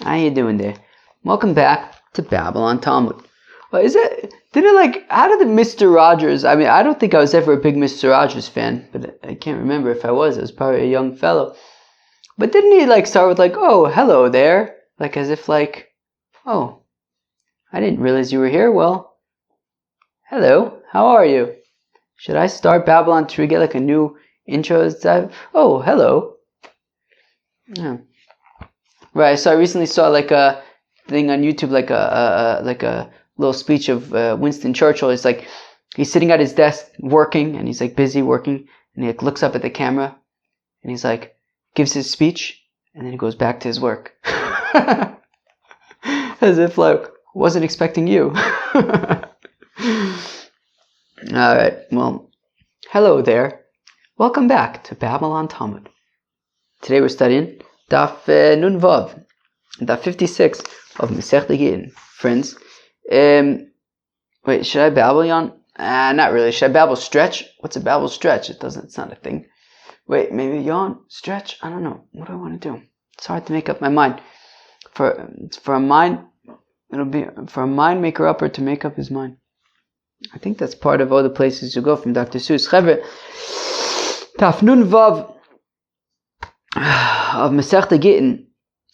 How you doing there? Welcome back to Babylon Talmud. How did Mr. Rogers, I don't think I was ever a big Mr. Rogers fan, but I can't remember if I was. I was probably a young fellow. But didn't he start with oh, hello there? As if oh, I didn't realize you were here. Well, hello, how are you? Should I start Babylon to get a new intro? Oh, hello. Yeah. Right, so I recently saw a thing on YouTube, a little speech of Winston Churchill. It's he's sitting at his desk working, and he's busy working, and he looks up at the camera, and he's gives his speech, and then he goes back to his work. As if wasn't expecting you. Alright, well, hello there. Welcome back to Babylon Talmud. Today we're studying Daf Nun Vav, Daf 56 of Masechta Gittin. Friends, wait, should I babble, Jan? Not really. Should I babble stretch? What's a babble stretch? It's not a thing. Wait, maybe yawn, stretch? I don't know. What do I want to do? It's hard to make up my mind. For a mind, it'll be for a mind maker upper to make up his mind. I think that's part of all the places you go from Dr. Seuss. Chevre, Daf Nun Vav of Masechta Gittin.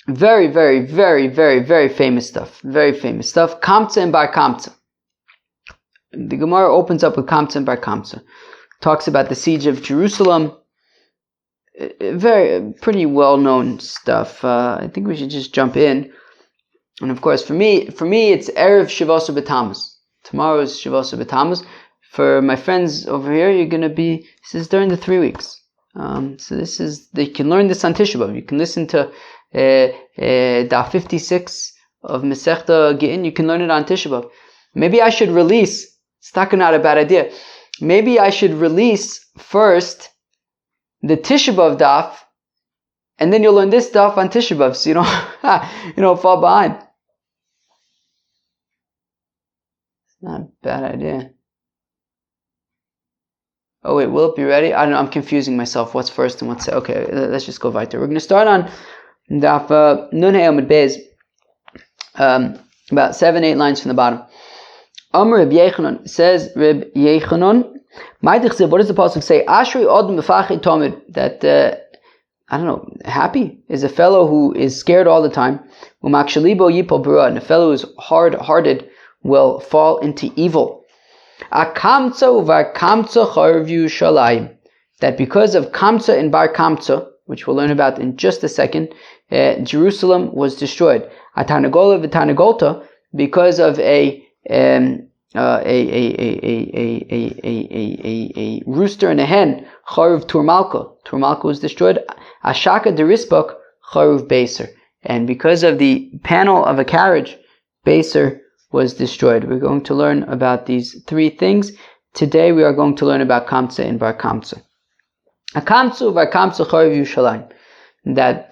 Very, very, very, very, very famous stuff. Very famous stuff. Kamtza and Bar Kamtza. The Gemara opens up with Kamtza and Bar Kamtza. Talks about the siege of Jerusalem. Pretty well-known stuff. I think we should just jump in. And of course, for me, it's Erev Shavos B'Tammuz. Tomorrow is Shavos B'Tammuz. For my friends over here, this is during the 3 weeks. So you can learn this on Tisha B'Av. You can listen to Daf 56 of Masechta Gittin. You can learn it on Tisha B'Av. Maybe I should release, it's not a bad idea. Maybe I should release first the Tisha B'Av daf, and then you'll learn this daf on Tisha B'Av, so you don't fall behind. It's not a bad idea. Oh wait, will it be ready? I don't know, I'm confusing myself. What's first and what's second? Okay, let's just go weiter. We're going to start on daf Nun Hey Amud Beis, about 7-8 lines from the bottom. Amr Reb Yechanan, says Reb Yechanan, what does the pasuk say? Ashri Odom B'Fachei Tomid, that happy is a fellow who is scared all the time. Umakshalibo Yipol Bara, and a fellow who is hard-hearted will fall into evil. Akamtza uVarkamtza Charv Yerushalayim, that because of Kamtza and Bar Kamtza, which we'll learn about in just a second, Jerusalem was destroyed. Atanagola v'Tanagolta, because of a rooster and a hen, Charuv Turmalka. Turmalka was destroyed. Ashaka Derisbok, Charuv Beser. And because of the panel of a carriage, Beser was destroyed. We're going to learn about these 3 things. Today we are going to learn about Kamtza and Bar Kamtza. Akamtza Bar Kamtza Charuv Yerushalayim. That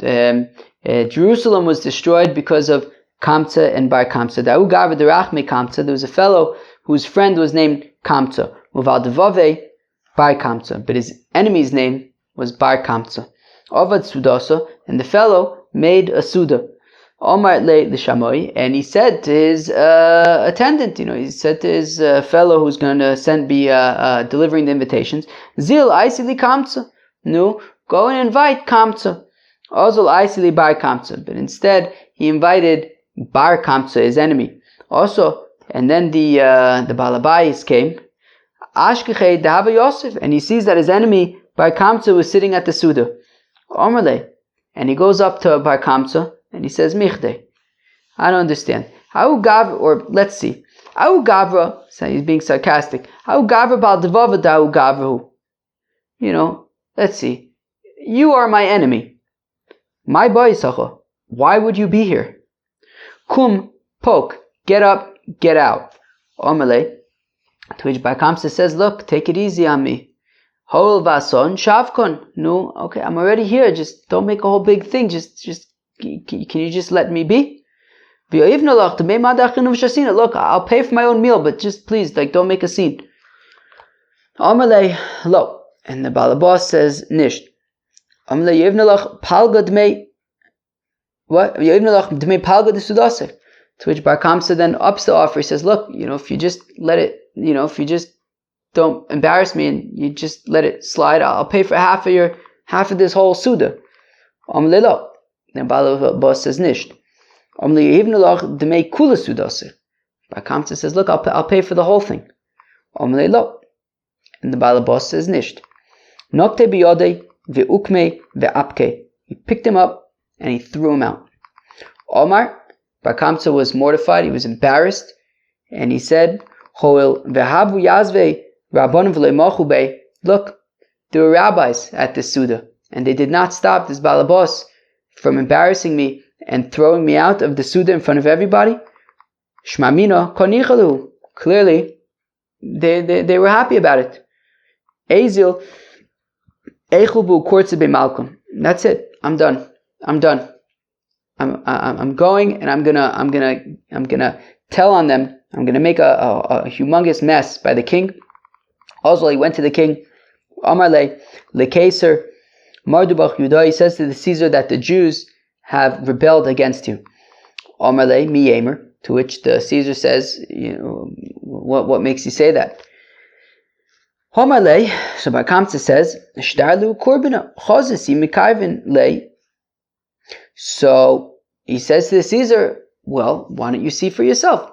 Jerusalem was destroyed because of Kamtza and Bar Kamtza. There was a fellow whose friend was named Kamtza. Uvaldevave Bar Kamtza. But his enemy's name was Bar Kamtza. Ovad Sudasa, and the fellow made a Suda. Omar le l'shamoi, and he said to his attendant, he said to his fellow who's going to be delivering the invitations, Zil Aisili Kamtza. No, go and invite Kamtza. Ozil Aisili Bar Kamtza. But instead, he invited Bar Kamtza, his enemy. Also, and then the Balabais came, Ashkechei Dahava Yosef, and he sees that his enemy, Bar Kamtza, was sitting at the Suda. Omerle, and he goes up to Bar Kamtza, and he says, Michte, I don't understand. Let's see. Au Gavra, so he's being sarcastic. Au Gavra Bal Devava Dau Gavrahu. Let's see. You are my enemy. My boisacha. Why would you be here? Kum, poke, get up, get out. Omele, to which Bar Kamtza says, look, take it easy on me. Hol vason shavkon. No, okay, I'm already here. Just don't make a whole big thing. Can you just let me be? Look, I'll pay for my own meal, but just please, don't make a scene. Omele, lo. And the Balabas says, nisht. Omele yivnalach palgadme What? To which Bar Kamsa then ups the offer. He says, look, if you just let it, if you just don't embarrass me and you just let it slide, I'll pay for half of this whole Suda. Then Bala Boss says, Nisht. Bar Kamsa says, look, I'll pay for the whole thing. And the Bala Boss says, Nisht. He picked him up and he threw him out. Omar, Bar Kamsa was mortified, he was embarrassed, and he said, look, there were rabbis at this Suda, and they did not stop this Balabos from embarrassing me and throwing me out of the Suda in front of everybody. Shmamina konichalu. Clearly, they were happy about it. Ezil Echulbu Kortze Malcolm. That's it. I'm done. I'm going, and I'm gonna tell on them. I'm gonna make a humongous mess by the king. Also, he went to the king. Amar le Caesar, Mardubach Yudah. He says to the Caesar that the Jews have rebelled against you. Amar le mi yemer. To which the Caesar says, what makes you say that? Amar le. So Bar Kamsa says, Shtarlu korbina chazisi mikayvin le. So he says to the Caesar, well, why don't you see for yourself?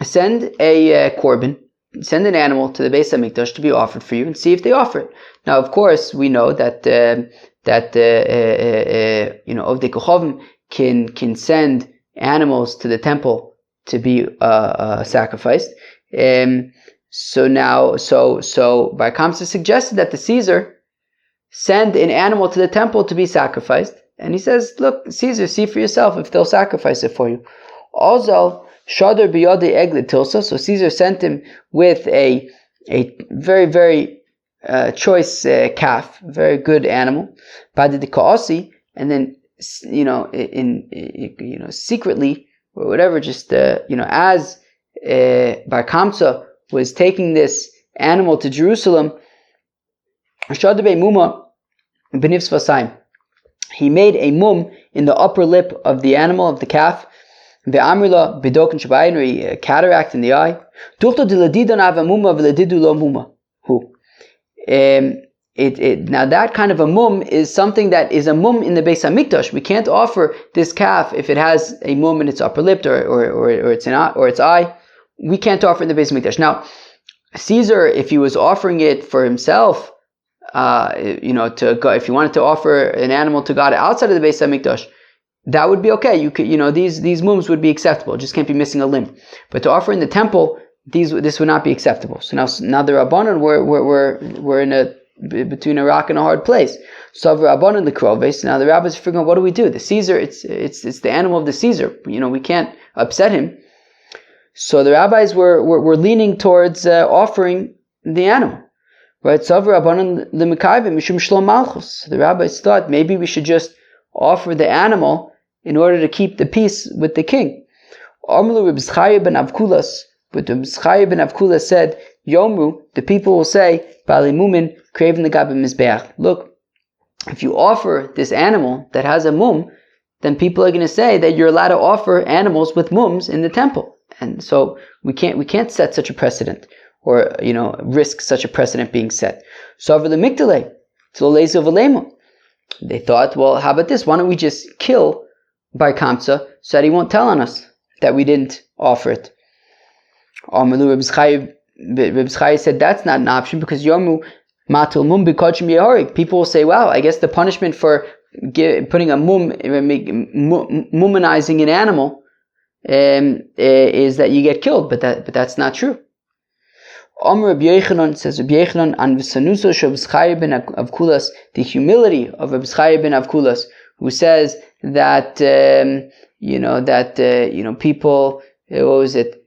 Send a korban, send an animal to the Beis HaMikdash to be offered for you and see if they offer it. Now, of course, we know that Ovdei Kochavim can send animals to the temple to be sacrificed. So Bar Kamsa suggested that the Caesar send an animal to the temple to be sacrificed. And he says, look, Caesar, see for yourself if they'll sacrifice it for you. Also, Shadar biyade eglet tilsa. So Caesar sent him with a very, very choice calf, very good animal. Badidikaasi, and then secretly or whatever, just as Bar Kamsa was taking this animal to Jerusalem, Shadar be muma benifs vasaim. He made a mum in the upper lip of the animal, of the calf. The amrila bidokin shabayin, or a cataract in the eye. Now that kind of a mum is something that is a mum in the Beis HaMikdash. We can't offer this calf if it has a mum in its upper lip or its eye. We can't offer it in the Beis HaMikdash. Now, Caesar, if he was offering it for himself, to go, if you wanted to offer an animal to God outside of the Beis HaMikdash, that would be okay. You could, these mums would be acceptable. It just can't be missing a limb. But to offer in the temple, this would not be acceptable. So now the Rabbanon were in between a rock and a hard place. So the Rabbanon the Kroves. Now the rabbis are figuring out, what do we do? The Caesar, it's the animal of the Caesar. We can't upset him. So the rabbis were leaning towards offering the animal. Right, the rabbis thought maybe we should just offer the animal in order to keep the peace with the king. But Reb Zchariah ben Avkula said, Yomru, the people will say, Bali Mumin, craven the Gabi Mizbeach. Look, if you offer this animal that has a mum, then people are going to say that you're allowed to offer animals with mums in the temple. And so we can't set such a precedent, or risk such a precedent being set. So over the Migdalei, they thought, well, how about this? Why don't we just kill Bar Kamsa so that he won't tell on us that we didn't offer it? Reb Zchariah said that's not an option, because Yomu Matul Mum Bikochim Yehorig. People will say, wow, I guess the punishment for putting a muminizing an animal is that you get killed, but that's not true. Reb Yochanan says, Reb Yochanan an v'sanuso Reb Zchariah ben Avkulas, the humility of Reb Zchariah ben Avkulas, who says that people, what was it?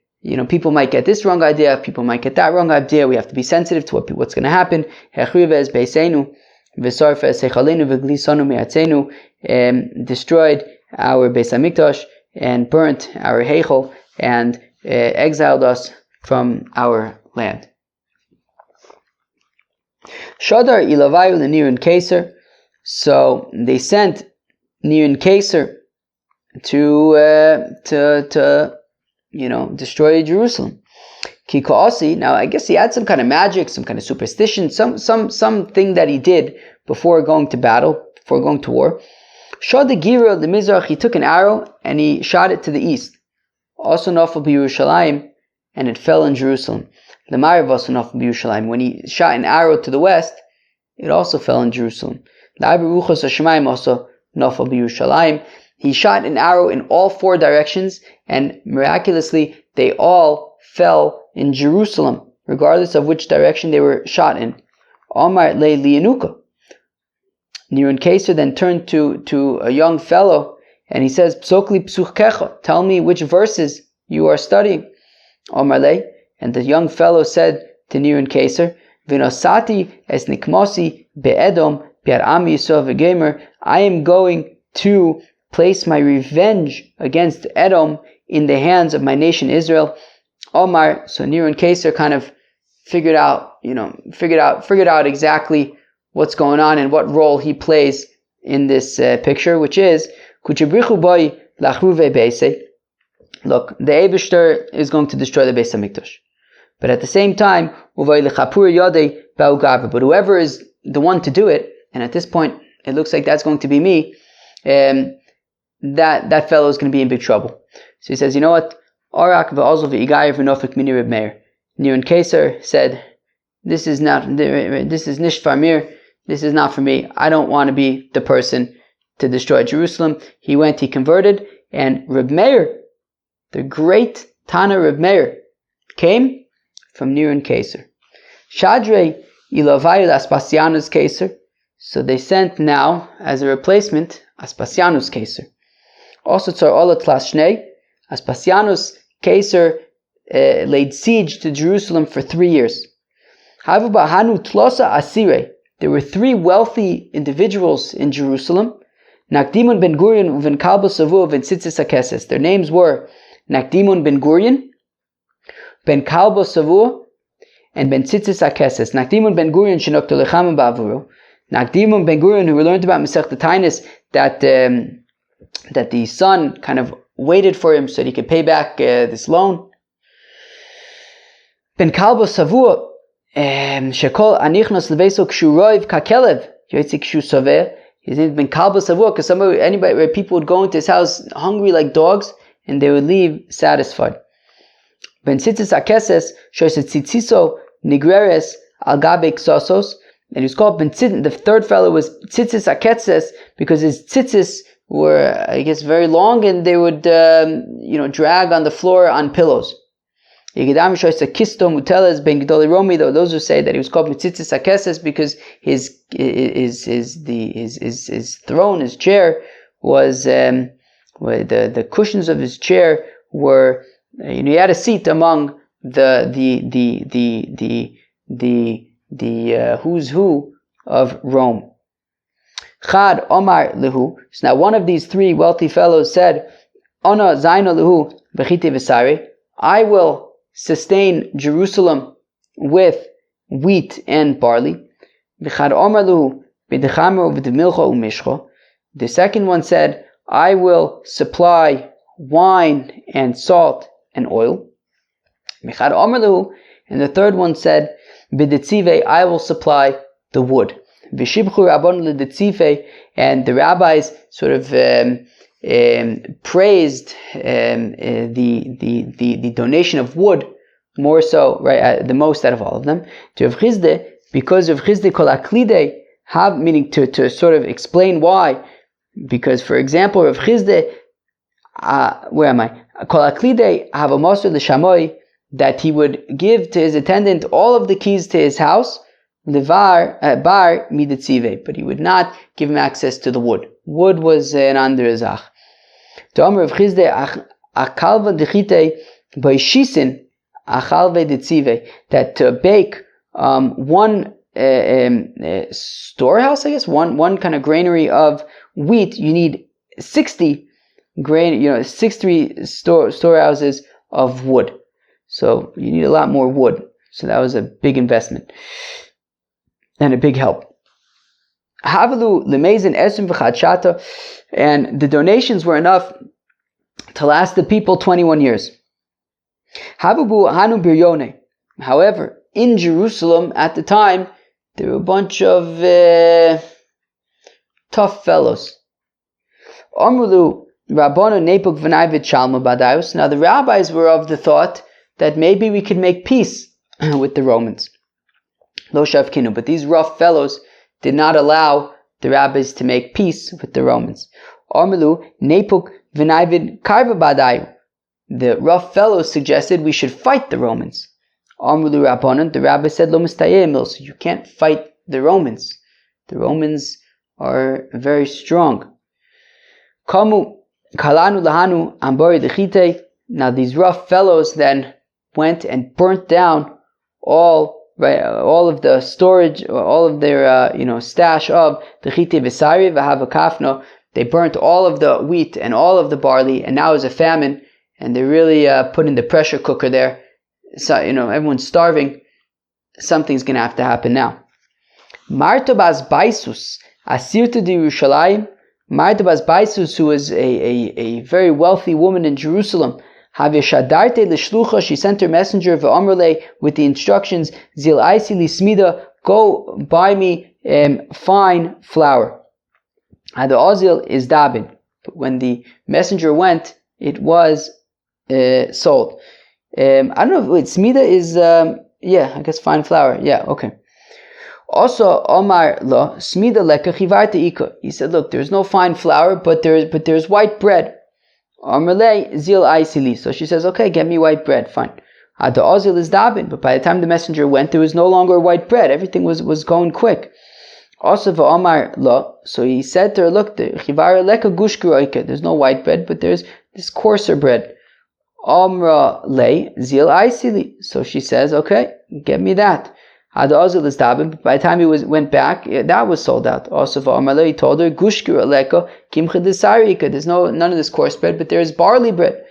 People might get this wrong idea, people might get that wrong idea. We have to be sensitive to what's going to happen. Destroyed our Beis HaMikdash and burnt our Heichel and exiled us from our land. Shadar ilavayu l'Nirin Keser. So they sent Nirin Keser destroy Jerusalem. Kikaasi. Now, I guess he had some kind of magic, some kind of superstition, something that he did before going to battle, before going to war. Shot the Gira, the Mizrach, he took an arrow and he shot it to the east. Also nafal b'Yerushalayim, and it fell in Jerusalem. The Ma'ariv also nafal b'Yerushalayim. When he shot an arrow to the west, it also fell in Jerusalem. The Ruchos Hashemayim also nafal b'Yerushalayim. He shot an arrow in all four directions, and miraculously, they all fell in Jerusalem, regardless of which direction they were shot in. Omar le lianuka. Niran Keser then turned to a young fellow, and he says, Psokli psuchkecha, tell me which verses you are studying. Omar le, and the young fellow said to Niran Keser, Vinosati es nikmosi be'edom bi'aram Yisrael v'gemer, I am going to place my revenge against Edom in the hands of my nation Israel. Omar, so Niran Keser kind of figured out exactly what's going on and what role he plays in this picture, which is Kuchibrichu boy lachruve beise. Look, the Eibishter is going to destroy the Beis Hamikdash, but at the same time, uvay lechapur yodei ba'ugav. But whoever is the one to do it, and at this point it looks like that's going to be me, that fellow is going to be in big trouble. So he says, you know what? Arak v'azol v'igayer v'nofik mini Reb Meir. Niran Keser said, this is nish farmir. This is not for me. I don't want to be the person to destroy Jerusalem. He went, he converted, and Reb Meir, the great Tana Reb Meir, came from Niran Keser. Shadrei ilavayu Aspasianus Keser. So they sent now, as a replacement, Aspasianus Keser. Also, Tzar Ola Tlas Shnei, Aspasianus Keser laid siege to Jerusalem for 3 years. Havu bahanu tlosa asire. There were 3 wealthy individuals in Jerusalem. Nakdimun ben Gurion uven Kalba Savu uven Tzitzis HaKeses. Their names were Nakdimun ben Gurion, ben Kalba Savu, and ben Tzitzis HaKeses. Nakdimun ben Gurion shenok tolechamim ba'avuru. Nakdimun ben Gurion, who we learned about Masech Tainis, that the son kind of waited for him so that he could pay back this loan. Ben Kalba Savu, Shekol Anichnos Leveso Kshuroiv Kakelev Yoitzik Kshu Soveh. His name has been Kalba Savua because people would go into his house hungry like dogs and they would leave satisfied. Ben Tzitzis HaKeses Shoset Tzitziso Nigreres Algabe Ksosos, and he was called Ben Tzitzis. The third fellow was Tzitzis HaKeses because his tzitzis were, I guess, very long and they would drag on the floor on pillows. Those who say that he was called Mitzitzis HaKeses because his throne, his chair was the cushions of his chair were, he had a seat among the who's who of Rome. Chad Omar Lehu. So now one of these 3 wealthy fellows said, Ona Zaino Lehu Bechiti Vesari, I will sustain Jerusalem with wheat and barley. The second one said, I will supply wine and salt and oil. And the third one said, I will supply the wood. And the rabbis sort of praised the donation of wood more so, right, the most out of all of them. To Rav Chizde, because of Chizde kol aklide, meaning to sort of explain why. Because, for example, Rav Chizde, where am I? Kol aklide have a master l'shamoi, that he would give to his attendant all of the keys to his house, levar bar midetzive, but he would not give him access to the wood. Wood was an anderezach. To Amr Rav Chizde, akalva dechite by shisin achalve detzive, that to bake one storehouse, I guess, one kind of granary of wheat, you need 60 storehouses of wood. So you need a lot more wood. So that was a big investment and a big help. Havalu lemezin esrim v'chadshata, and the donations were enough to last the people 21 years. Habubu hanu biryone. However, in Jerusalem at the time, there were a bunch of tough fellows. Amrulu Rabbanu Nepuk v'nai v'chalma badayus. Now the rabbis were of the thought that maybe we could make peace with the Romans. Lo shavkinu, but these rough fellows did not allow the rabbis to make peace with the Romans. Amrulu Nepuk v'nai v'karva badayu. The rough fellows suggested we should fight the Romans. Amrulu Rabbanan, the rabbi said, Lo mistayeh, so you can't fight the Romans. The Romans are very strong. Kamu kalanu lahanu ambori dechite. Now these rough fellows then went and burnt down all of the storage, all of their stash of dechite v'sari v'havakafno. They burnt all of the wheat and all of the barley, and now there's a famine, and they really put in the pressure cooker there. So, everyone's starving. Something's going to have to happen now. Marta bas Baisus, Asirta di Yerushalayim. Marta bas Baisus, who was a very wealthy woman in Jerusalem, Haveshadarte l'shlucha, she sent her messenger v'amrle with the instructions, Zil aisi lismida, go buy me fine flour. The ozil is dabin. But when the messenger went, it was sold. I don't know. Wait, smida is I guess fine flour. Yeah, okay. Also, Omar lo smida leka chivarta ika. He said, look, there's no fine flour, but there's white bread. Omar le zil aisili. So she says, okay, get me white bread. Fine. The ozil is dabin, but by the time the messenger went, there was no longer white bread. Everything was going quick. Also, Omar lo. So he said to her, look, the chivara leka gushkura ika. There's no white bread, but there's this coarser bread. Amra lei zil aisili. So she says, okay, get me that. Had ozil is dabin, but by the time he went back, that was sold out. Also, Amra lei told her, gushkir aleka kimcha desarika. There's none of this coarse bread, but there is barley bread.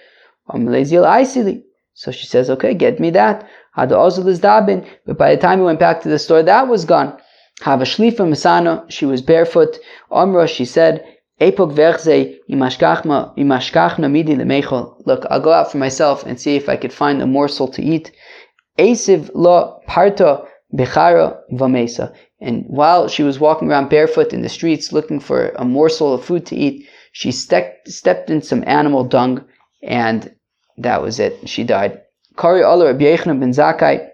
Amra lei zil aisili. So she says, okay, get me that. Had ozil is dabin, but by the time he went back to the store, that was gone. Have a shlifa masano. She was barefoot. Amra, she said, Epok verze imashkachna midi lemechol. Look, I'll go out for myself and see if I could find a morsel to eat. Esiv lo parta bechara vamesa. And while she was walking around barefoot in the streets looking for a morsel of food to eat, she stepped in some animal dung, and that was it. She died. Kari Allah Rabbi Yochanan ben Zakkai.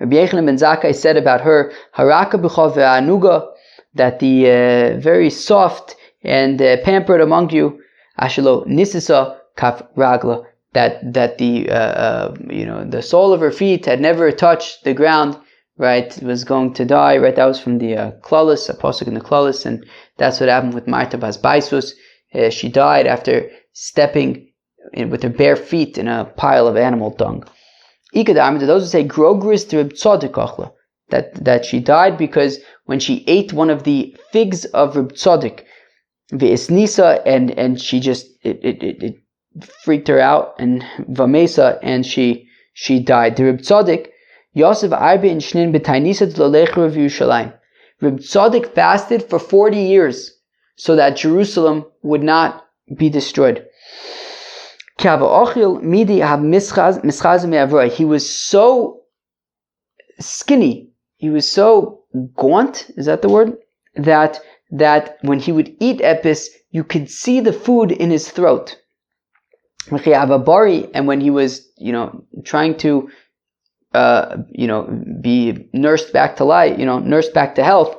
Rabbi Yochanan ben Zakkai said about her, Haraka b'cha ve'anuga, that the very soft and pampered among you, ashelo nisisa kaf ragla, that the sole of her feet had never touched the ground, right? Was going to die, right? That was from the Klalis, a pasuk in the Klalis, and that's what happened with Marta bas Baisus. She died after stepping with her bare feet in a pile of animal dung. Ikadam, to those who say grogris to tzadikachla, that she died because when she ate one of the figs of Reb Tzadok, v'isnisa, and she just it freaked her out, and vamesa, and she died. The Reb Tzadok, Yosef Arbe and Shnin b'tainisa t'lolecha v'Yushalayim. Reb Tzadok fasted for 40 years so that Jerusalem would not be destroyed. He was so skinny, he was so gaunt, is that the word? That when he would eat epis, you could see the food in his throat. And when he was, trying to, be nursed back to life, nursed back to health,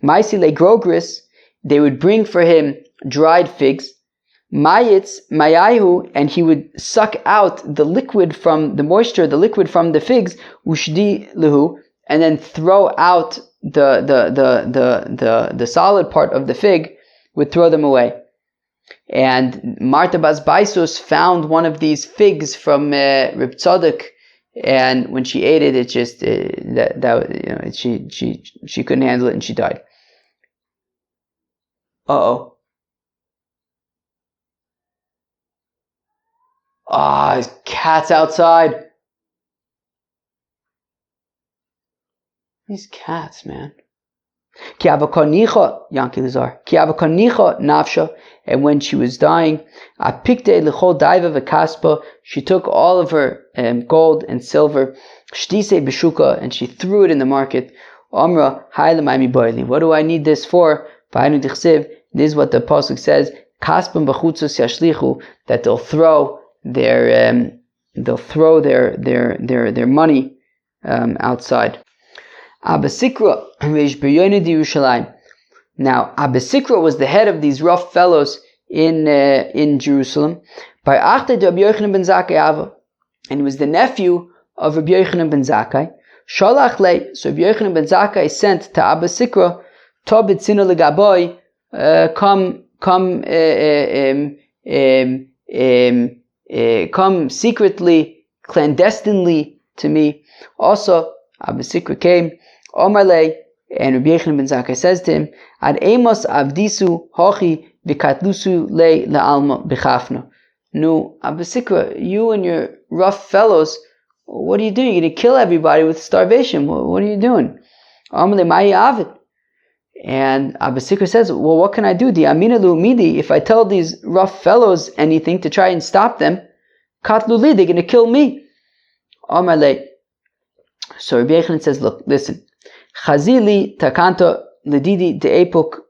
Maisile grogris, they would bring for him dried figs, Mayitz, mayahu, and he would suck out the liquid from the moisture, the liquid from the figs, ushdi lehu, and then throw out the solid part of the fig, would throw them away. And Marta bas Baisus found one of these figs from Reb Tzadok, and when she ate it, it just she couldn't handle it and she died. His cat's outside. These cats, man. Ki avakonicha Yanki Lazar. Ki avakonicha nafsha. And when she was dying, apikte lechol daiva v'kaspa. She took all of her gold and silver. Shtise b'shuka, and she threw it in the market. Amra haylamaymi boili. What do I need this for? V'aynu dichsiv. This is what the pasuk says. Kaspam b'chutzos yashlichu. That they'll throw their money outside. Abba Sikra reish b'yoyned Yerushalayim. Now, Abba Sikra was the head of these rough fellows in Jerusalem. By Achte de Rabbi Yochanan ben Zakkai Ava, and he was the nephew of Rabbi Yochanan ben Zakkai. Shalach lei, so Rabbi Yochanan ben Zakkai sent to Abba Sikra, Tobit sinu legaboy, come secretly, clandestinely to me. Also, Abba Sikra came, Omar lei, and Rabbi Yochanan ben Zakkai says to him, Ad emos avdisu hochi v'katlusu lei la'alma b'chafna. No, Abba Sikra, you and your rough fellows, what are you doing? You're going to kill everybody with starvation. What are you doing? Omar lei ma'i avid. And Abba Sikra says, well, what can I do? If I tell these rough fellows anything to try and stop them, katlu li, they're going to kill me. Omar lei. So Rabbi Yochanan says, look, listen. Chazili takanto ledidi de'epuk.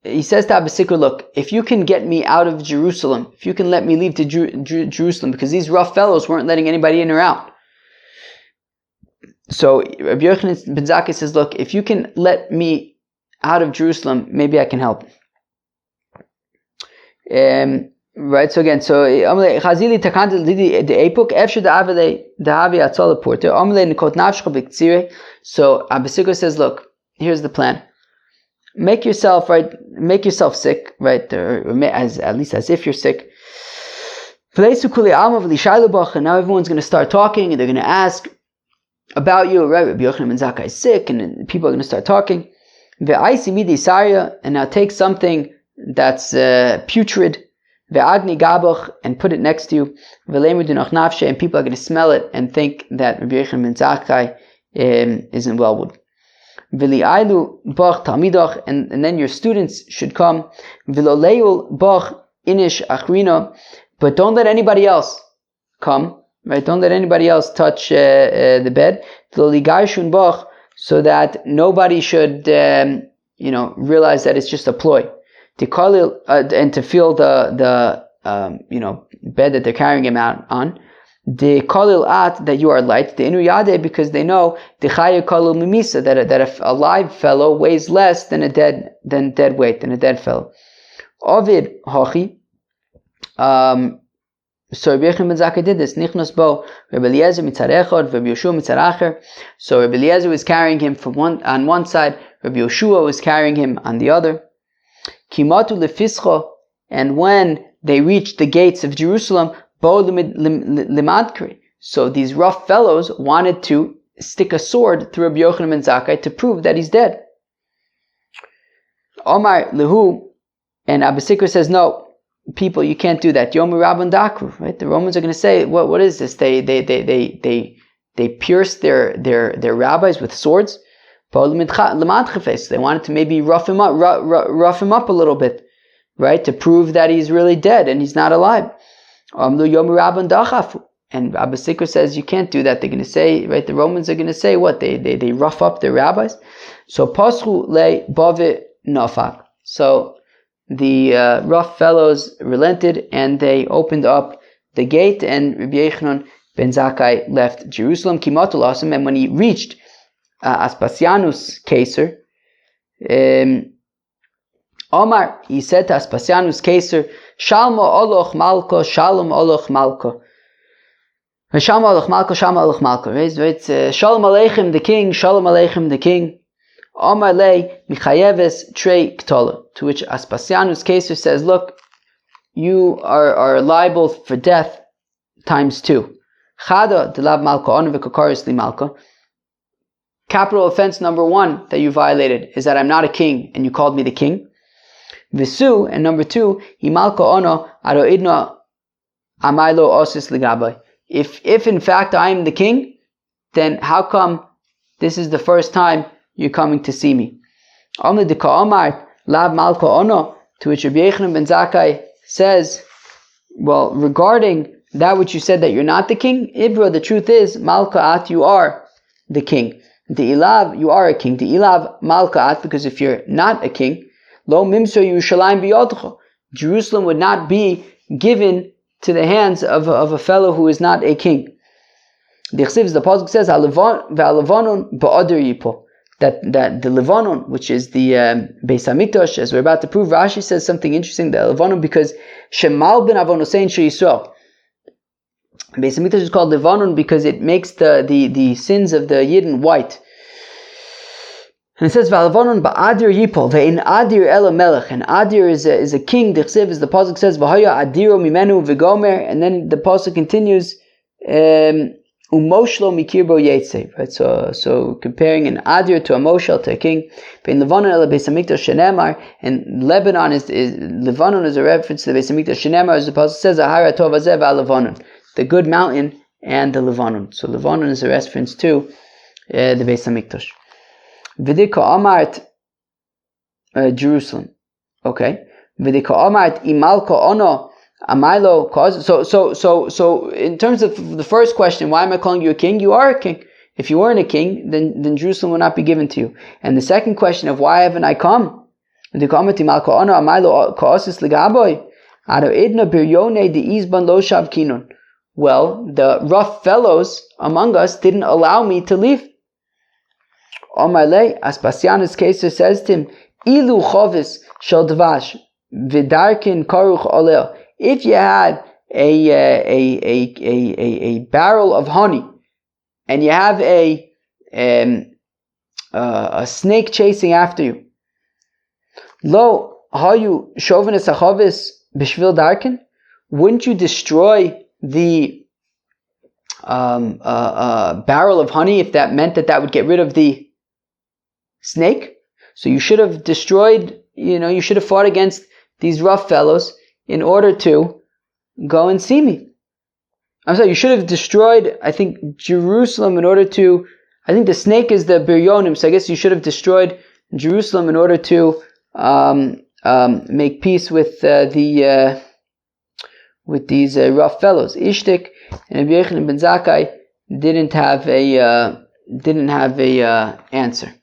He says to Abba Sikra, look, if you can get me out of Jerusalem, if you can let me leave to Jerusalem, because these rough fellows weren't letting anybody in or out. So Rabbi Yochanan ben Zakkai says, look, if you can let me out of Jerusalem, maybe I can help. Right, so again, so Chazili takanto ledidi de'epuk efshar da'avele da'avi atzala porter amle nikot nafshcha b'ktzire. So Abba Sikra says, look, here's the plan. Make yourself sick, right? Or at least as if you're sick. And now everyone's going to start talking, and they're going to ask about you, right? Rabbi Yochanan ben Zakkai is sick, and people are going to start talking. And now take something that's putrid, and put it next to you. And people are going to smell it and think that Rabbi Yochanan ben Zakkai is in Wellwood. And then your students should come. But don't let anybody else come. Right? Don't let anybody else touch the bed. So that nobody should realize that it's just a ploy. And to feel the bed that they're carrying him out on. The kalil at, that you are light, the inu yade, because they know the chaya kalil mimisa, that a live fellow weighs less than a dead weight, than a dead fellow. Ovid hochi. So Rabbi Yochanan ben Zakkai did this. Nichnos bo Rabbi Eliezer mitzad echad, Rabbi Yoshua mitzad acher. So Rabbi Eliezer was carrying him on one side, Rabbi Yoshua was carrying him on the other. Kimatu lefischa, and when they reached the gates of Jerusalem, so these rough fellows wanted to stick a sword through Rabbi Yochanan ben Zakkai to prove that he's dead. Omar lehu, and Abba Sikra says, no, people, you can't do that. Yomu Rabban Dakru, right? The Romans are going to say, what is this? They pierced their rabbis with swords. They wanted to maybe rough him up a little bit, right? To prove that he's really dead and he's not alive. And Abba Sikra says you can't do that. They're going to say, right? The Romans are going to say what? They rough up their rabbis. So paschu le bave nafak. So the rough fellows relented and they opened up the gate, and Rabbi Yochanan ben Zakkai left Jerusalem. Kimatul asam, and when he reached Aspasianus Caesar, Omar, he said to Aspasianus Caesar, Shalom Oloch Malka, Shalom Oloch Malka. Shalom Oloch Malka, Shalom Oloch Malka. Right? Shalom Aleichem the king, Shalom Aleichem the king. Omar lei Michayeves Trei Ktola. To which Aspasianus Caesar says, look, you are liable for death times 2. Chada delav Malka onu v'kokaris li Malka. Capital offense number 1 that you violated is that I'm not a king and you called me the king. Visu, and number 2, himalka ono aroidna amailo osis ligabai. If in fact I am the king, then how come this is the first time you're coming to see me. Amli de Ka'amar, Lab Malka Ono, to which Rabbi Yochanan ben Zakkai says, well, regarding that which you said that you're not the king, Ibra, the truth is, Malka'at, you are the king. The Ilav, you are a king. The Ilav Malka'at, because if you're not a king, Lo Mimso Yerushalayim biyodcha, Jerusalem would not be given to the hands of a fellow who is not a king. The pasuk says, "V'alevanon ba'adir yipo," that the Levanon, which is the Beis Hamikdash, as we're about to prove, Rashi says something interesting. The Levanon, because Shemal ben Avonosein sheYisrael. Beis Hamikdash is called Levanon because it makes the sins of the Yidden white. And it says, "V'alevanon ba'adir yipo ve'in adir ela melech," and adir is a king. The Chsiv, as the pasuk says, "V'haya adiro mimenu v'gomer," and then the pasuk continues. Umoshlo mikirbo yetze, right? So comparing an adir to a moshel, to a king. In Lebanon el Beis Hamikdash shenemar, and Lebanon is Lebanon is a reference to the Beis Hamikdash shenemar, as the pasuk says, Ahara tov hazeh v'Lebanon, the good mountain and the Lebanon. So Lebanon is a reference to the Beis Hamikdash. V'dika amart Jerusalem. Okay. V'dika amart imalka ono. Amailo cause so in terms of the first question, why am I calling you a king? You are a king. If you weren't a king, then Jerusalem will not be given to you. And the second question of why haven't I come? Well, the rough fellows among us didn't allow me to leave. Aspasianus Keser says to him, Ilu chovis shel dvash v'darkin karuch oleh. If you had a barrel of honey and you have a snake chasing after you, lo hayu shovenes achavis b'shvil darkin, wouldn't you destroy the barrel of honey if that meant that would get rid of the snake? So you should have destroyed, you should have fought against these rough fellows in order to go and see me. I'm sorry, you should have destroyed, I think, Jerusalem in order to, I think the snake is the Biryonim, so I guess you should have destroyed Jerusalem in order to make peace with these rough fellows. Ishtik and Rabbi Yochanan ben Zakkai didn't have a answer.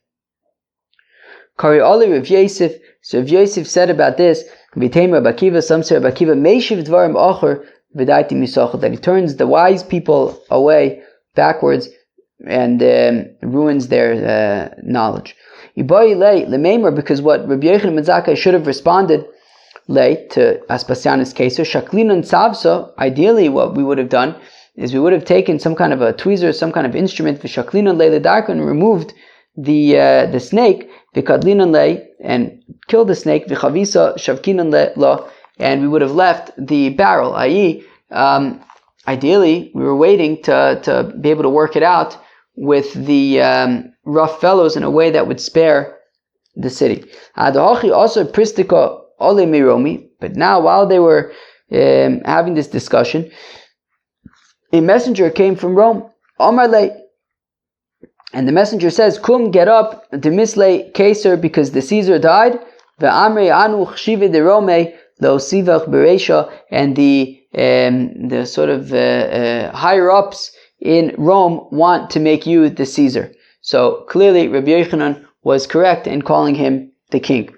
Kari Ali Rav Yosef, so Rav Yosef said about this, some say Rabbi Akiva, that he turns the wise people away backwards and ruins their knowledge. Because what Rabbi Yochanan ben Zakkai should have responded to Aspasianus Keser, Shaklinan Savsa, ideally what we would have done is we would have taken some kind of a tweezer, some kind of instrument, Shaklinan Leila Darkan, and removed the snake, Vikadlinan Le, and killed the snake, Vichavisa Shavkinan La, and we would have left the barrel, i.e., ideally, we were waiting to be able to work it out with the rough fellows in a way that would spare the city. Also, Pristika Ole Miromi, but now while they were having this discussion, a messenger came from Rome, Omar Le, and the messenger says, Kum, get up, the Misle Caesar, because the Caesar died, Ve'amre anu chshive de Rome, lo sivach beresha, and the sort of higher ups in Rome want to make you the Caesar. So clearly Rabbi Yochanan was correct in calling him the king.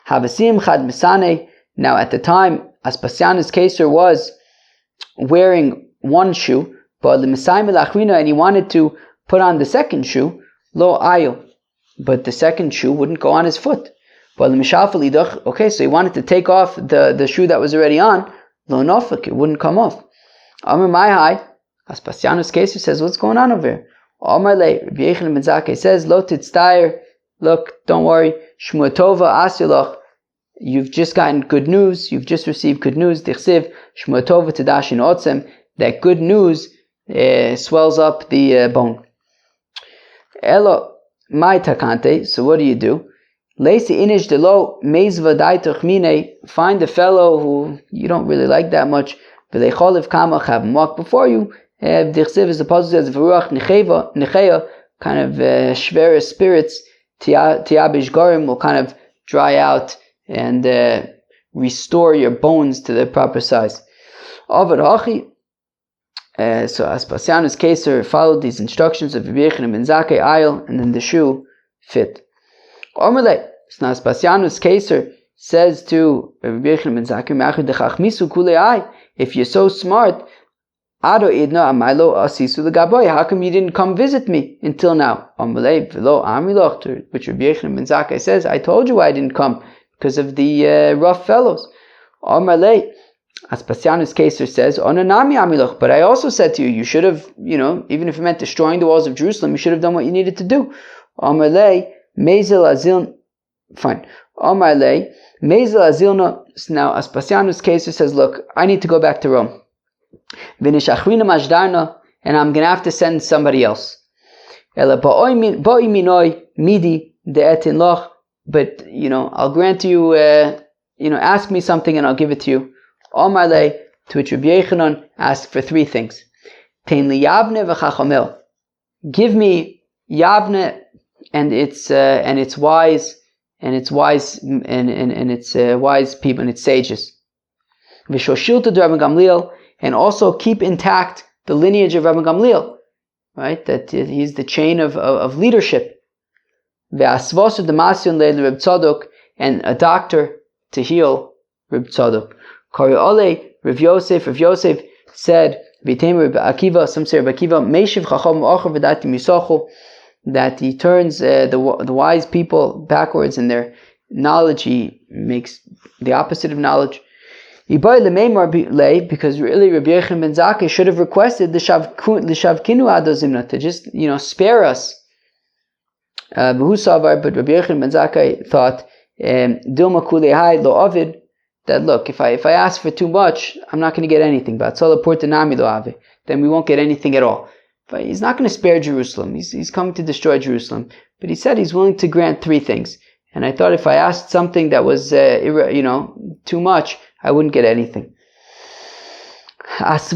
Havasim chad misane. Now at the time, Aspasianus Caesar was wearing one shoe, but the Messiah Melachrina, and he wanted to put on the second shoe, lo ayo, but the second shoe wouldn't go on his foot. But okay, so he wanted to take off the shoe that was already on, lo nofak, it wouldn't come off. Amar my high, Aspasianus Keser says, what's going on over here? Amar le, Rabbi Yochanan ben Zakkai says, lo titztair, look, don't worry, shmua tova asilach, you've just gotten good news, you've just received good news, dichsiv, shmua tova tadashin otzem, that good news swells up the bone. Elo, my takante, so what do? Leisi inish delo meizva daitoch mine, find a fellow who you don't really like that much, v'leicholiv kamach, have him walk before you, dichsiv is the pasuk says, v'ruach necheya, kind of shvera spirits, tiabish gorim will kind of dry out and restore your bones to their proper size. Avad hachi. So Aspasianus Keser followed these instructions of Rabbi Yochanan ben Zakkai ayil, and then the shoe fit. Omerle, so now Aspasianus Keser says to Rabbi Yochanan ben Zakkai, if you're so smart, how come you didn't come visit me until now? Which Rabbi Yochanan ben Zakkai says, I told you I didn't come because of the rough fellows. Omerle, Aspasianus Keser says, but I also said to you, you should have, even if it meant destroying the walls of Jerusalem, you should have done what you needed to do. Fine. Now Aspasianus Keser says, look, I need to go back to Rome. And I'm going to have to send somebody else. But, I'll grant you, ask me something and I'll give it to you. To which Rabbi Yochanan asked for three things. Give me Yavne and its wise people and its sages. And also keep intact the lineage of Rabbi Gamliel, right? That he's the chain of leadership. And a doctor to heal Reb Tzadok. Rav Yosef said, some say Rabbi Akiva, that he turns the wise people backwards in their knowledge. He makes the opposite of knowledge. Because really Rabbi Yochanan ben Zakkai should have requested the Shavkinu Adozimna to just spare us. But Rabbi Yochanan ben Zakkai thought Dilma Kulehai Lo Ovid, that look, if I ask for too much, I'm not going to get anything. Then we won't get anything at all. But he's not going to spare Jerusalem. He's coming to destroy Jerusalem. But he said he's willing to grant three things. And I thought if I asked something that was too much, I wouldn't get anything. What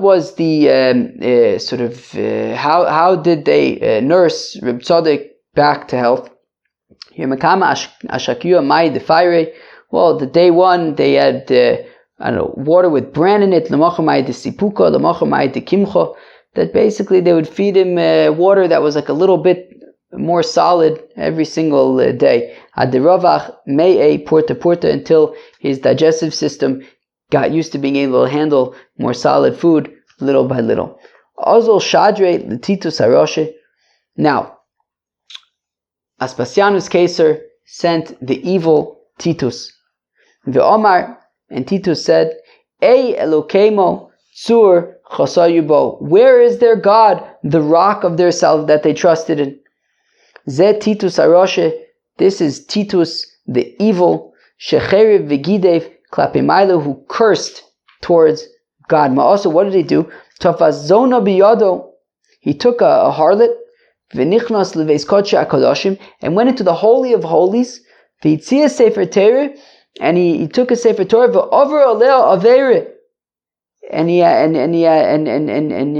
was the how did they nurse Reb Tzadok back to health? Well, the day one they had water with bran in it. That basically they would feed him water that was like a little bit more solid every single day. Porta until his digestive system got used to being able to handle more solid food little by little. Now, Aspasianus Keser sent the evil Titus. Ve'omar, and Titus said, Ei Elokeimo Tzur Chosayubo. Where is their God, the rock of their self that they trusted in? Zeh Titus Aroshe. This is Titus the evil, Shecheriv V'gidev Klapimailo, who cursed towards God. Also, what did he do? Tafazona biyado. He took a harlot, V'nichnas leveis kodshe akadoshim, and went into the holy of holies. V'yitzia sefer Torah, and he took a sefer Torah. V'over aleo avere, and he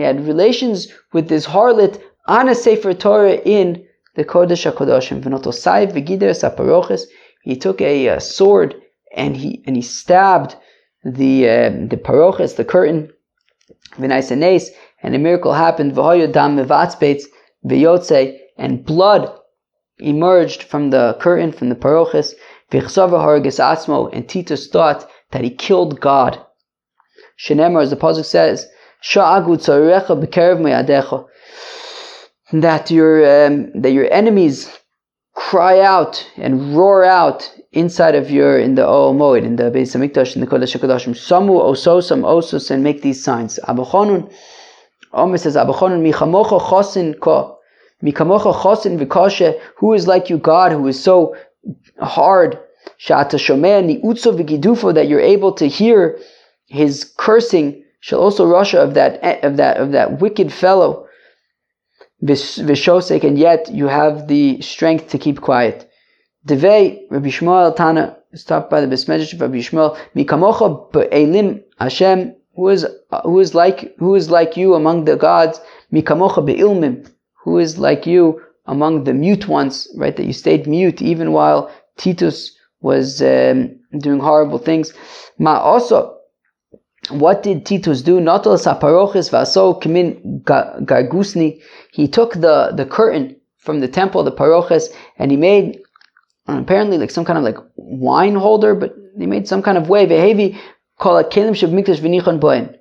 had relations with this harlot on a sefer Torah in the Kodesh HaKodashim. V'notosai v'gider saparoches. He took a sword and he stabbed the paroches, the curtain. V'naisanes, and a miracle happened. V'hoyo dam mevatzbeitz v'yotze, and blood emerged from the curtain, from the paroches. V'chsava harges atzmo, and Titus thought that he killed God. Shenemar, as the pasuk says, sha'agu tzarecha b'kerev me'adecha, that your enemies cry out and roar out inside of in the Ohel Moed, in the Beis Hamikdash, in the Kodesh HaKodashim. Samu ososam osos, and make these signs. Abachonun, Omer says, Abachonun michamocha chosin ko, mikamocha chosin v'kashe, who is like you, God, who is so hard, sha'ata shomea ni'utzo v'gidufo, that you're able to hear his cursing, shall also rasha of that wicked fellow. V'shosek, and yet you have the strength to keep quiet. Devei Rabbi Shmuel Tana, stopped by the Besmedrash of Rabbi Shmuel. Mikamocha be'elim Hashem, who is like you among the gods. Mikamocha be'ilmim, who is like you among the mute ones, right? That you stayed mute even while Titus was doing horrible things. Ma also, what did Titus do? Notos aparoches vaso kimin gargusni. He took the curtain from the temple, the paroches, and he made apparently like some kind of like wine holder, but he made some kind of way. Vehevi kol kelim sheb mikdash v'nichon boen.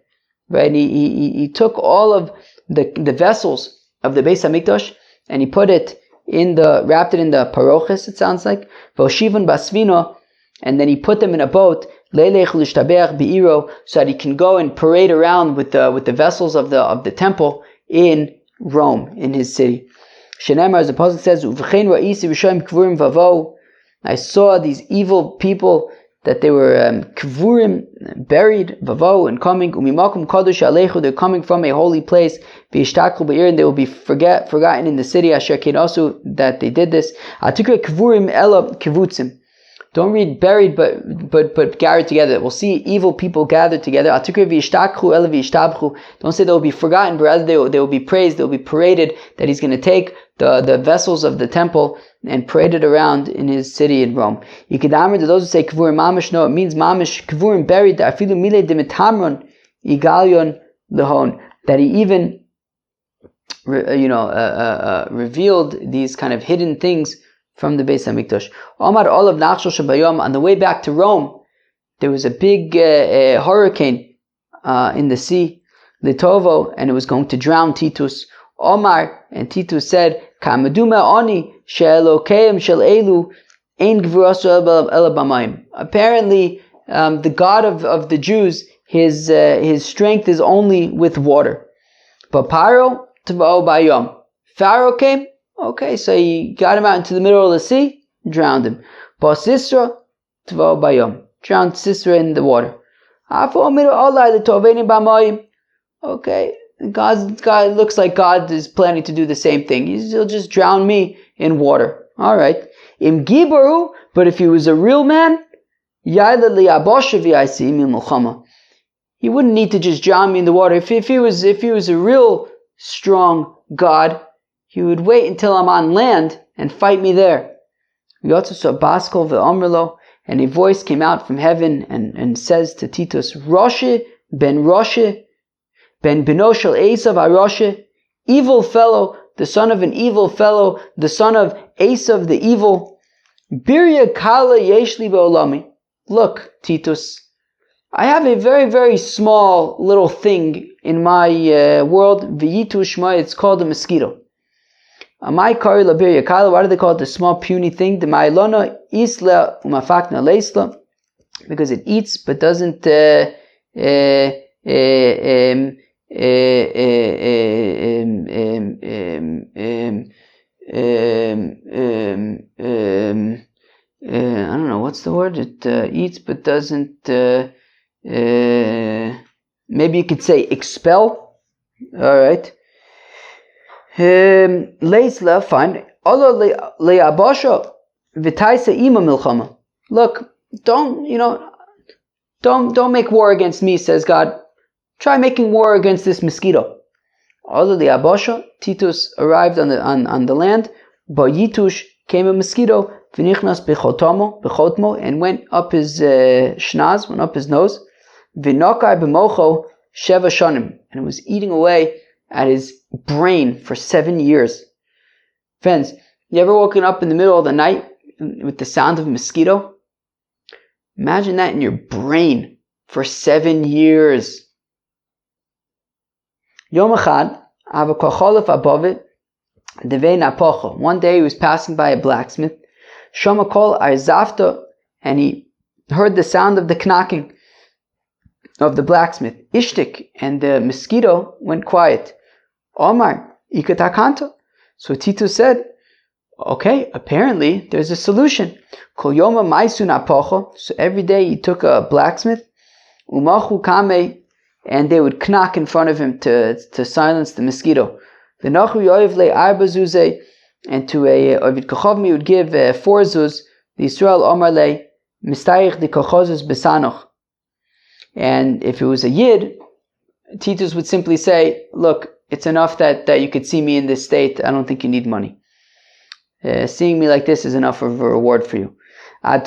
Right? He took all of the vessels of the Beis Hamikdash and he put it wrapped it in the paroches, it sounds like. V'oshivon basvino, and then he put them in a boat, leilech l'shtabeach be'iro, so that he can go and parade around with the vessels of the temple in Rome, in his city. Shenemar, as the pasuk says, Uv'chein ra'isi v'shoim kvurim vavo. I saw these evil people that they were kvurim, buried, vavo, and coming, umimakum kadosh alechu, they're coming from a holy place, v'yishtaklu be'ir, and they will be forgotten in the city, asher kenasu, that they did this. Atikra kvurim ela kivutzim. Don't read buried, but gathered together. We'll see evil people gathered together. Don't say they will be forgotten, but rather they will be praised. They will be paraded. That he's going to take the vessels of the temple and parade it around in his city in Rome. You could amr to those who say kvurim mamish. No, it means mamish kvurim buried. Afilu mile demitamron igalion lehon. That he even revealed these kind of hidden things from the Beis Hamikdash. Omar Olav Nachshel Shabayom, on the way back to Rome, there was a big hurricane in the sea, Litovo, and it was going to drown Titus. Omar, and Titus said, Kamadume oni she'elokeim shel elu ein gvurasu ela b'mayim. Apparently, the God of the Jews, his strength is only with water. But Paro t'va'o bayom. Pharaoh came. Okay, so he got him out into the middle of the sea, drowned him. But Sisra, Tvo Bayom, drowned Sisra in the water. Okay, God looks like God is planning to do the same thing. He'll just drown me in water. Alright. Im Gibaru, but if he was a real man, he wouldn't need to just drown me in the water. If he was a real strong God, he would wait until I'm on land and fight me there. We also saw Baskol ve'omrlo, and a voice came out from heaven and says to Titus, Roshi ben Beno shel Esav HaRoshi, evil fellow, the son of an evil fellow, the son of Esav the evil. Birya kala yeshli be'olami. Look, Titus, I have a very, very small little thing in my world. V'yitu shma, it's called a mosquito. Why do they call it the small puny thing? The ma'ilona isla umafakna leisla, because it eats but doesn't I don't know what's the word. It eats but doesn't. Maybe you could say expel. All right. Leisla, fine. Look, don't make war against me, says God. Try making war against this mosquito. Titus arrived on the land, but Yitush came a mosquito, and went up his shnaz, went up his nose, and it was eating away at his brain for 7 years. Friends, you ever woken up in the middle of the night with the sound of a mosquito? Imagine that in your brain for 7 years. Yom Echad, one day he was passing by a blacksmith, Shama kol arzafta, and he heard the sound of the knocking of the blacksmith. Ishtik, and the mosquito went quiet. Omar, ikatakanto. So Titus said, okay, apparently there's a solution. Kol yoma maisun apocho. So every day he took a blacksmith, umachu kame, and they would knock in front of him to silence the mosquito. V'nachu yoiv le arba zuze, and to a ovid kochovmi would give 4 zuz. The Yisrael Omar le mistayich de kochozus besanoch. And if it was a yid, Titus would simply say, look, it's enough that you could see me in this state. I don't think you need money. Seeing me like this is enough of a reward for you. So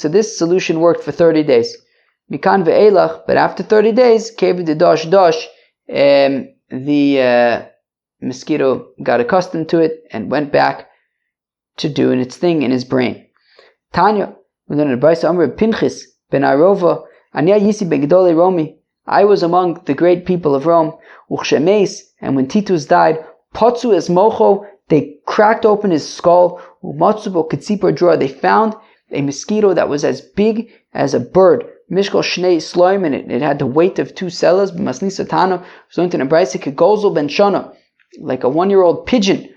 this solution worked for 30 days. But after 30 days, the mosquito got accustomed to it and went back to doing its thing in his brain. Tanya, Pinchas ben Arova, I was among the great people of Rome. And when Titus died, they cracked open his skull. They found a mosquito that was as big as a bird. Mishkal Shnei Sloim, and it had the weight of 2 sellers. Like a 1-year-old pigeon.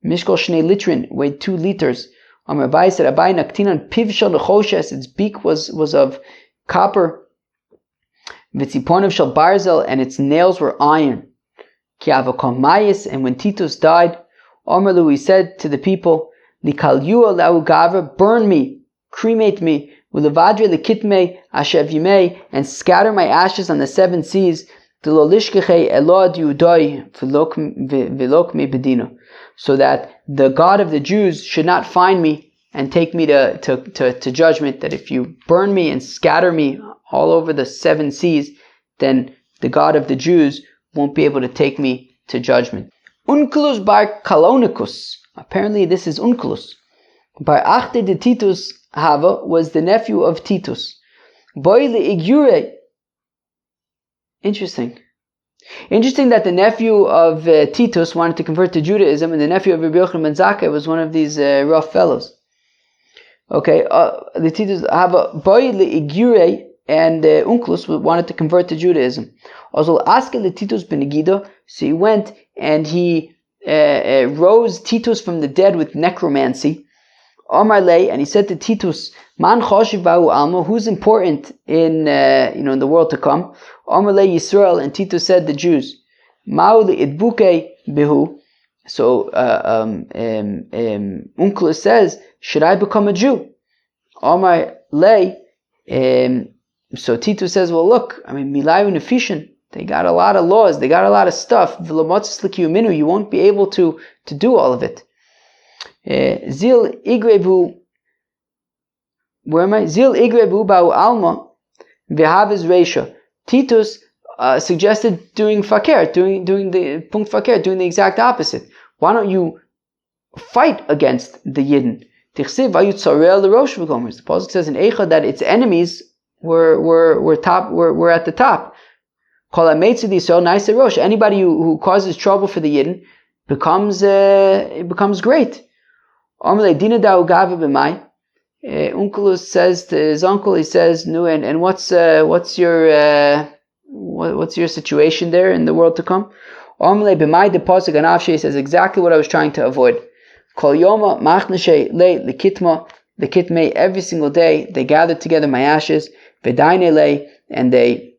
Mishkal Shnei Litrin weighed 2 liters. Its beak was of copper. Vitziponav shel barzel, and its nails were iron. And when Titus died, Omerlu, he said to the people, Likalyu lau gavra, burn me, cremate me, ulavadre lekitme ashev yimei, and scatter my ashes on the 7 seas, delolishkeche elod yudoi vilok me bedino, so that the God of the Jews should not find me and take me to judgment. That if you burn me and scatter me all over the 7 seas, then the God of the Jews won't be able to take me to judgment. Unculus bar Calonicus. Apparently this is Unculus. Bar Achte de Titus Hava was the nephew of Titus. Boile Igure. Interesting that the nephew of Titus wanted to convert to Judaism, and the nephew of Rabbi Yochanan ben Zakkai was one of these rough fellows. Okay, the Titus Hava Boile Igure and Unculus wanted to convert to Judaism. Also, Aske le Titus ben Gido, so he went and he rose Titus from the dead with necromancy. Omar Lei, and he said to Titus, Man choshev ba'u alma, who's important in in the world to come? Omar Lei Yisrael, and Titus said the Jews. Ma'u idbuke behu. So Unculus says, should I become a Jew? Omar Lei. So Titus says, well, look, milayu nefishin. They got a lot of laws. They got a lot of stuff. You won't be able to do all of it. Zil igrebu. Where am I? Zil igrebu ba'u alma v'haviz reisha. Titus suggested doing fakir, doing the punkt fakir, doing the exact opposite. Why don't you fight against the Yidden? The Pasuk says in Eicha that its enemies were at the top. Anybody who causes trouble for the Yidden becomes great. Unculus says to his uncle, he says, "No, and what's your situation there in the world to come?" The pasuk he says exactly what I was trying to avoid. Every single day they gather together my ashes, and they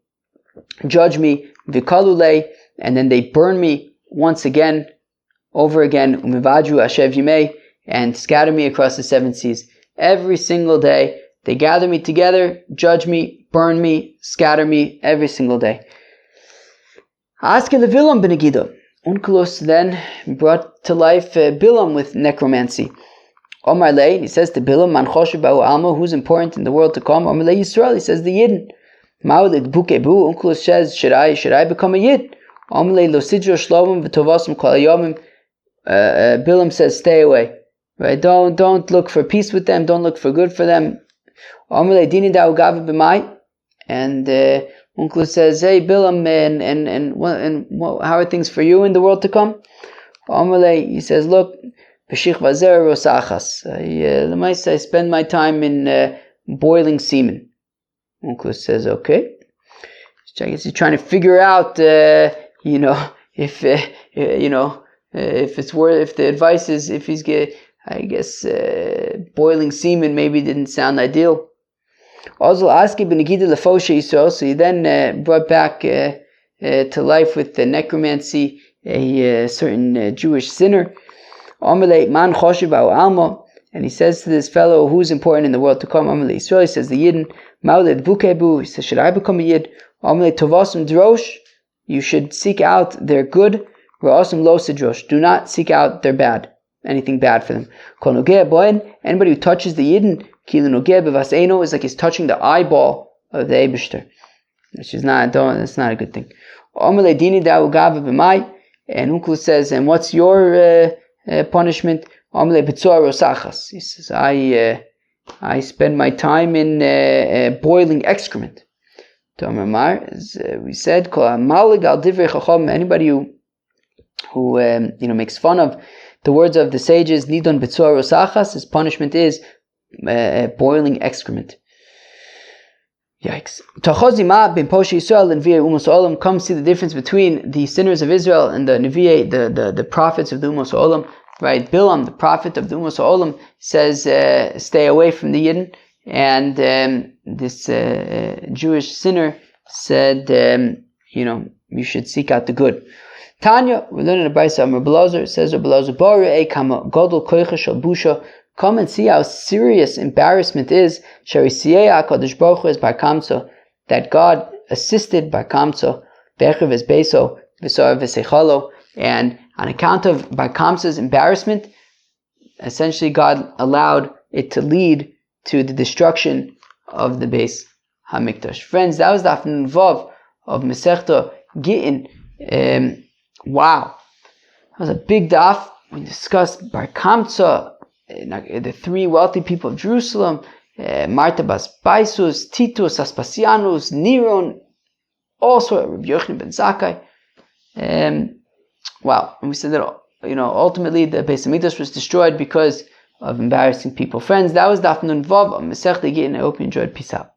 judge me, and then they burn me once again, over again, and scatter me across the 7 seas. Every single day they gather me together, judge me, burn me, scatter me every single day. Unculus then brought to life Bilam with necromancy. Omar Lei, he says to Bilam, Man choshev ba'u alma, who's important in the world to come? Omar Lei Yisrael, he says the Yidden. Ma'ulid bukebu, Unculus says, should I become a Yid? Omar Lei lo sidro shlomim v'tovasum kol hayomim. Bilam says, stay away. Right? Don't look for peace with them. Don't look for good for them. Omar Lei dini da'u gava b'mai. And Unculus says, hey Bilam, and how are things for you in the world to come? Omar Lei, he says, look, I spend my time in boiling semen. Unculus says, okay. I guess he's trying to figure out, if the advice is, if he's boiling semen maybe didn't sound ideal. So he then brought back to life with the necromancy a certain Jewish sinner. And he says to this fellow who's important in the world to come, he says the Yidden, he says, should I become a Yid? you should seek out their good. Do not seek out their bad, anything bad for them. Anybody who touches the Yidden, is like he's touching the eyeball of the Eibishter, which is that's not a good thing. And Uncle says, and what's your punishment? He says, I spend my time in boiling excrement. As we said, anybody who makes fun of the words of the sages, nidon b'tzor rosachas, his punishment is boiling excrement. Yikes. Come see the difference between the sinners of Israel and the Nevi'e, the prophets of the Umos Olam. Right, Bilam, the prophet of the Umos Olam, says, stay away from the Yidden. And this Jewish sinner said, you should seek out the good. Tanya, we're learning a brayso of Rabbi Elazar. It says, Rabbi Elazar, come and see how serious embarrassment is. That God assisted Bar Kamsa, and on account of Bar Kamsa's embarrassment, essentially God allowed it to lead to the destruction of the Beis Hamikdash. Friends, that was the Daf Vav of Masechta Gittin. Wow, that was a big daf. We discussed Bar Kamsa, the three wealthy people of Jerusalem, Marta Bas Baisus, Titus, Aspasianus, Neron, also Rabbi Yochanan ben Zakkai. Wow, and we said that ultimately the Beis Hamikdash was destroyed because of embarrassing people. Friends, that was Daf Nun Vav of Masechta Gittin. I hope you enjoyed. Peace out.